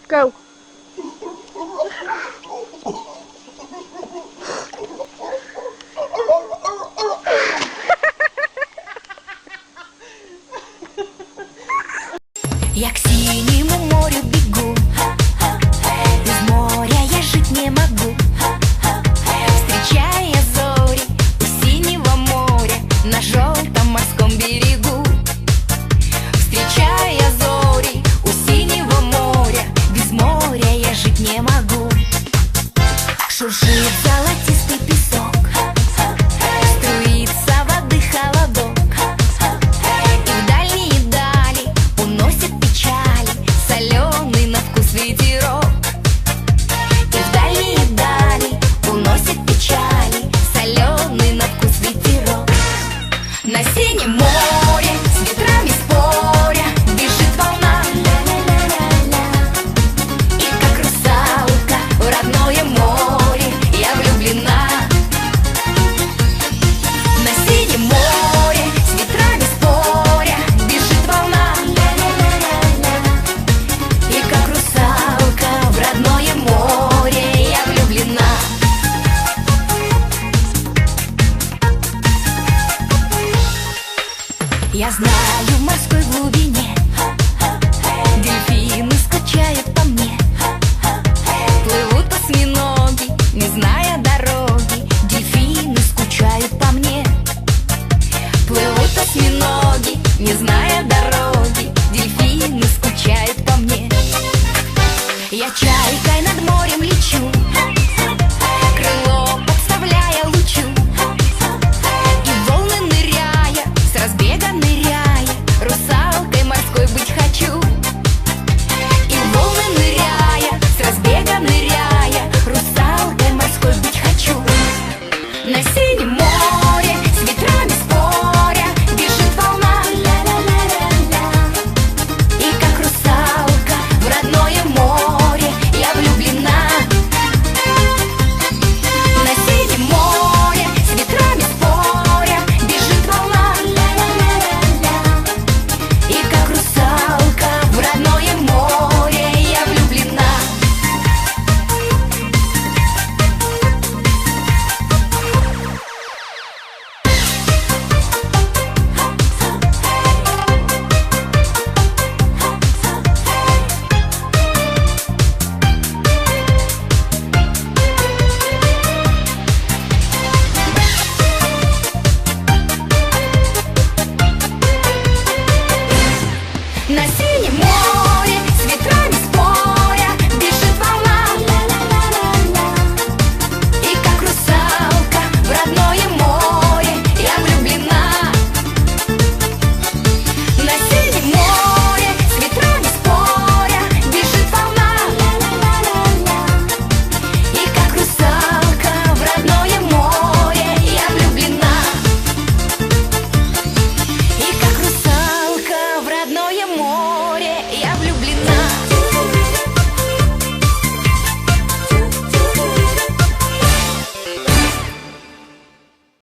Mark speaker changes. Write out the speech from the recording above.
Speaker 1: Go.
Speaker 2: Я к синему морю бегу, без моря я жить не могу. Встречая зори у синего моря на желтом морском берегу. Встречая зори у синего моря, без моря я жить не могу. Шуршит золотистый песок, струится воды холодок, и в дальние дали уносит печали соленый на вкус ветерок. И в дальние дали уносит печали соленый на вкус ветерок. На синем море с ветрами споря бежит волна, и как русалка в родное море я влюблена. На синем море с ветрами споря бежит волна, и как русалка в родное море я влюблена. Я знаю, в морской глубине дельфины скучают по мне. Плывут осьминоги, не зная дороги, дельфины скучают по мне. Плывут осьминоги, не зная дороги, дельфины скучают по мне. Я чайкой над морем лечу,